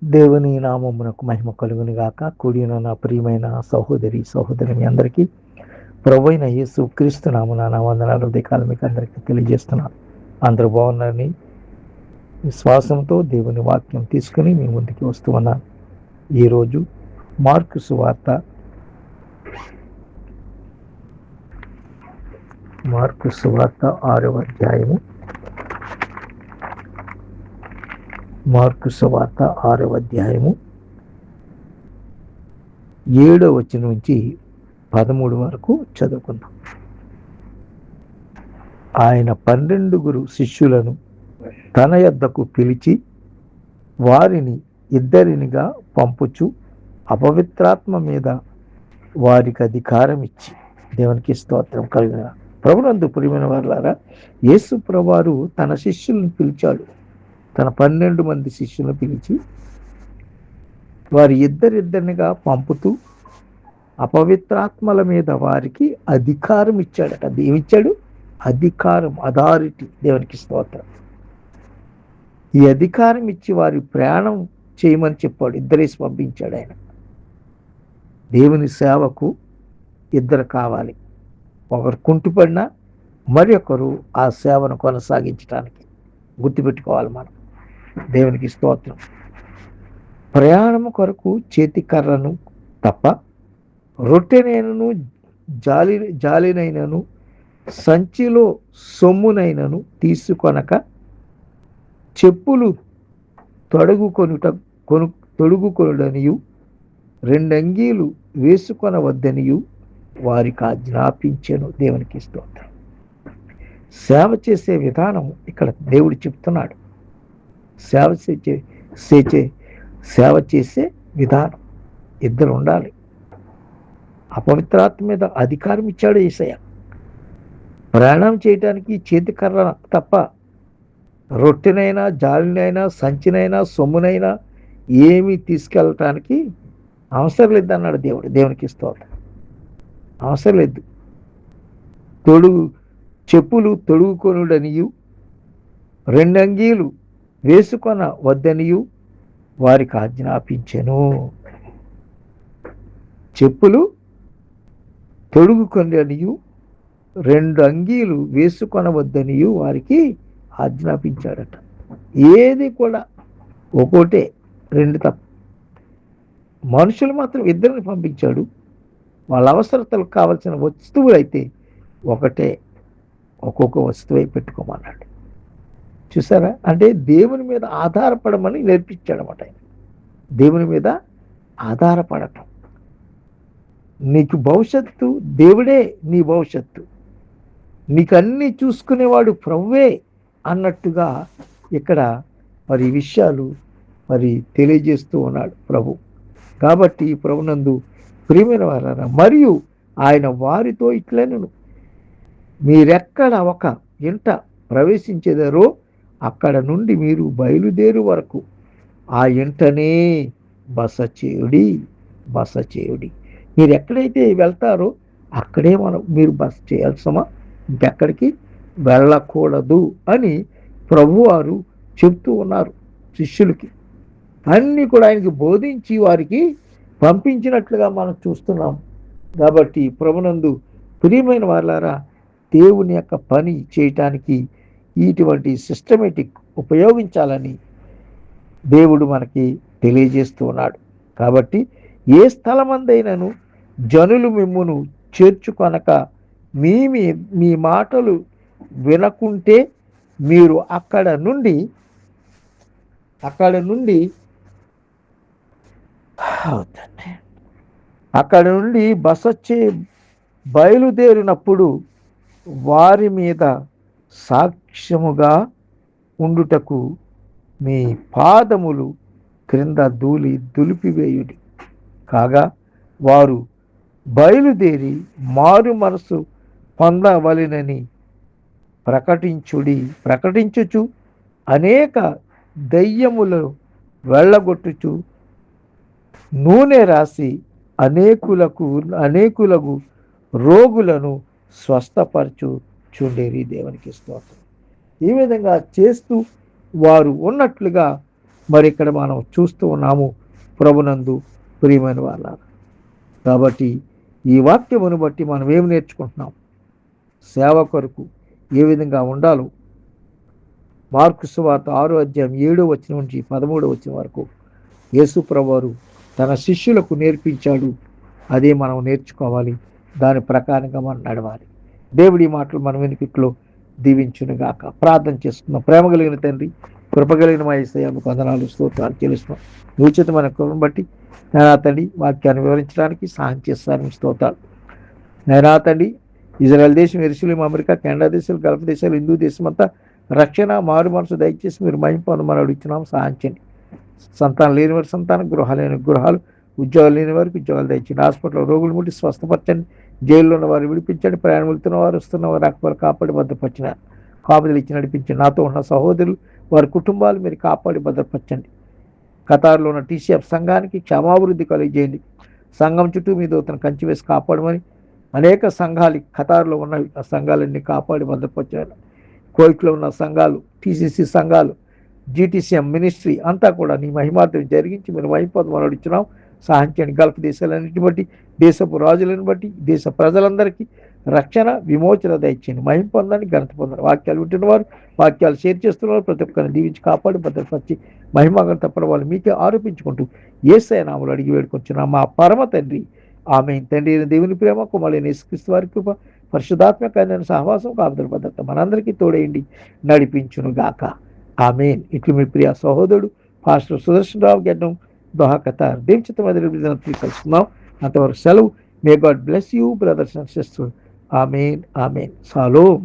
దేవుని నామమునకు మహిమ కలుగును గాక. కూడిన నా ప్రియమైన సహోదరి మీ అందరికీ ప్రభువైన యేసు క్రీస్తు నామమున నా వందనాలు ఉదయకాలం మీకు అందరికీ తెలియజేస్తున్నాను. అందరూ బాగున్నారని విశ్వాసంతో దేవుని వాక్యం తీసుకుని మీ ముందుకి వస్తూ ఉన్నాను. ఈరోజు మార్కు సువార్త 6వ అధ్యాయము. మార్కు సువార్త 6వ అధ్యాయము 7వ వచనం నుంచి 13 వరకు చదువుకుందాం. ఆయన 12 శిష్యులను తన యొద్దకు పిలిచి వారిని ఇద్దరినిగా పంపుచు అపవిత్రాత్మ మీద వారికి అధికారం ఇచ్చి, దేవునికి స్తోత్రం కలిగిన ప్రభునందు ప్రియమైన వారులారా, యేసు ప్రభువారు తన శిష్యులను పిలిచాడు. తన 12 మంది శిష్యులను పిలిచి వారి ఇద్దరినిగా పంపుతూ అపవిత్రాత్మల మీద వారికి అధికారం ఇచ్చాడట. ఏమిచ్చాడు? అధికారం, అథారిటీ. దేవునికి స్తోత్రం. ఈ అధికారం ఇచ్చి వారి ప్రయాణం చేయమని చెప్పాడు. ఇద్దరేసి పంపించాడు ఆయన. దేవుని సేవకు ఇద్దరు కావాలి. ఒకరు కుంటుపడినా మరి ఒకరు ఆ సేవను కొనసాగించడానికి. గుర్తుపెట్టుకోవాలి మనం. దేవునికి స్తోత్రం. ప్రయాణము కొరకు చేతి కర్రను తప్ప రొట్టెనైనను జాలినైనను సంచిలో సొమ్మునైనను తీసుకొనక, చెప్పులు తొడుగుకొనుడనియు 2 అంగీలు వేసుకొనవద్దనియు వారికి ఆజ్ఞాపించెను. దేవునికి స్తోత్రం. సేవ చేసే విధానం ఇక్కడ దేవుడు చెప్తున్నాడు. సేవ చేసే విధానం ఇద్దరు ఉండాలి. అపవిత్రాత్మ మీద అధికారం ఇచ్చాడు యేసయ్య. ప్రయాణం చేయటానికి చేతి కర్ర తప్ప రొట్టెనైనా జాలినైనా సంచినైనా సొమ్మునైనా ఏమీ తీసుకెళ్ళటానికి అవసరం లేదు అన్నాడు దేవుడు. దేవునికి స్తోత్రం. అవసరం లేదు. చెప్పులు తొడుగుకొనుడనియు 2 అంగీలు వేసుకొన వద్దనియు వారికి ఆజ్ఞాపించెను. చెప్పులు తొడుగుకొననియు 2 అంగీలు వేసుకొనవద్దనియు వారికి ఆజ్ఞాపించాడట. ఏది కూడా ఒకటే, 2 తప్ప. మనుషులు మాత్రం ఇద్దరిని పంపించాడు. వాళ్ళ అవసరతలకు కావలసిన వస్తువులు అయితే ఒకటే, ఒక్కొక్క వస్తువే పెట్టుకోమన్నాడు. చూసారా? అంటే దేవుని మీద ఆధారపడమని నేర్పించాడనమాట ఆయన. దేవుని మీద ఆధారపడటం. నీకు భవిష్యత్తు దేవుడే, నీ భవిష్యత్తు. నీకు అన్నీ చూసుకునేవాడు ప్రభువే అన్నట్టుగా ఇక్కడ మరి విషయాలు తెలియజేస్తూ ఉన్నాడు ప్రభు. కాబట్టి ప్రభునందు ప్రియమైన వారారా, మరియు ఆయన వారితో ఇట్లనెను, మీరెక్కడ ఒక ఇంట ప్రవేశించేదారో అక్కడ నుండి మీరు బయలుదేరు వరకు ఆ ఇంటనే బస చేయుడి. మీరు ఎక్కడైతే వెళ్తారో అక్కడే మీరు బస చేయాల్సమా, ఇంకెక్కడికి వెళ్ళకూడదు అని ప్రభువారు చెప్తూ ఉన్నారు శిష్యులకి. అన్నీ కూడా ఆయనకి బోధించి వారికి పంపించినట్లుగా మనం చూస్తున్నాం. కాబట్టి ప్రభునందు ప్రియమైన వారులారా, దేవుని యొక్క పని చేయటానికి ఇటువంటి సిస్టమేటిక్ ఉపయోగించాలని దేవుడు మనకి తెలియజేస్తూ ఉన్నాడు. కాబట్టి ఏ స్థలమందైనను జనులు మిమ్మును చేర్చుకొనక మీ మాటలు వినకుంటే మీరు అక్కడ నుండి బయలుదేరినప్పుడు వారి మీద సాక్ష్యముగా ఉండుటకు మీ పాదములు క్రింద దులిపివేయుడి. కాగా వారు బయలుదేరి మారు మనసు పొందవలెనని ప్రకటించుచు అనేక దయ్యములను వెళ్ళగొట్టుచు నూనె రాసి అనేకులకు రోగులను స్వస్థపరచుచుండేరి. దేవునికి స్తోత్రం. ఈ విధంగా చేస్తూ వారు ఉన్నట్లుగా మరి ఇక్కడ మనం చూస్తూ ఉన్నాము ప్రభునందు ప్రియమైన వాళ్ళ. కాబట్టి ఈ వాక్యమును బట్టి మనం ఏమి నేర్చుకుంటున్నాం? సేవ కొరకు ఏ విధంగా ఉండాలో మార్కు సువార్త 6 అధ్యాయం 7 నుంచి 13 వరకు యేసు ప్రభువారు తన శిష్యులకు నేర్పించాడు. అదే మనం నేర్చుకోవాలి, దాని ప్రకారంగా మనం నడవాలి. దేవుడి మాటలు మన వెనుకట్లో దీవించునుగాక. ప్రార్థన చేసుకున్నాం. ప్రేమ కలిగిన తండ్రి, కృపగలిగిన మా యేసయ్యకు వందనాలు, స్తోత్రాలు చెల్లిస్తున్నాం. ఉచితమైన కృపను బట్టి నా తండ్రి వాక్యాన్ని వివరించడానికి సహాయం చేస్తారని స్తోత్రాలు. నా తండ్రి ఇజ్రాయెల్ దేశం, యెరూషలేము, అమెరికా, కెనడా దేశాలు, గల్ఫ్ దేశాలు, హిందూ దేశం అంతా రక్షణ మారు మనసు దయచేసి మీరు మహిమ పొందమని అడుగుతున్నాం. సహాయం చేయండి. సంతానం లేని వారి సంతానం, గృహాలు లేని గృహాలు, ఉద్యోగాలు లేని వారికి ఉద్యోగాలు దయచేయండి. హాస్పిటల్లో రోగులు ముట్టి స్వస్థపరచండి. జైల్లో ఉన్న వారు విడిపించండి. ప్రయాణం వెళ్తున్న వారు, వస్తున్న వారు రాకపోవాలి కాపాడి భద్రపరిచిన కాపుదలు ఇచ్చి నడిపించండి. నాతో ఉన్న సహోదరులు, వారి కుటుంబాలు మీరు కాపాడి భద్రపరచండి. ఖతార్లో ఉన్న టీసీఎఫ్ సంఘానికి క్షమాభివృద్ధి కలిగజేయండి. సంఘం చుట్టూ మీ దూతను కంచి వేసి కాపాడమని అనేక సంఘాలు ఖతార్లో ఉన్న ఆ సంఘాలన్నీ కాపాడి భద్రపరచాలి. కోయిట్లో ఉన్న సంఘాలు, టీసీసీ సంఘాలు, జీటీసీఎం మినిస్ట్రీ అంతా కూడా నీ మహిమార్థం జరిగించి మీరు మహిమపదమని అడుగుతున్నాం. సహాయం చేయండి. గల్ఫ్ దేశాలన్నింటిని బట్టి, దేశపు రాజులను బట్టి, దేశ ప్రజలందరికీ రక్షణ విమోచన దయచేయండి. మహిమ పొందని, ఘనత పొందని. వాక్యాలు వింటున్నవారు, వాక్యాలు షేర్ చేస్తున్నవారు ప్రతి ఒక్కరిని దీవించి కాపాడి భద్రపరిచి మహిమగంత ప్రభావాలు మీకే ఆరోపించుకుంటూ యేసయ్య నామములో అడిగి వేడుకొచ్చున్నాం మా పరమ తండ్రి. ఆమేన్. తండ్రి అయిన దేవుని ప్రేమ, కుమారుడైన యేసుక్రీస్తు వారి కృప, పరిశుద్ధాత్మ కన్యన సహవాసం, కాపుదల భద్రత మనందరికీ తోడేయండి, నడిపించును గాక. ఆమేన్. ఇట్లు మీ ప్రియ సహోదరుడు పాస్టర్ సుదర్శన్ రావు గెడ్డం, దోహా, ఖతార్. దేవుని చిత్తమైనది కలుసుకుందాం. అంతవరకు సెలవు. May God bless you brothers and sisters. Amen. Amen. Shalom.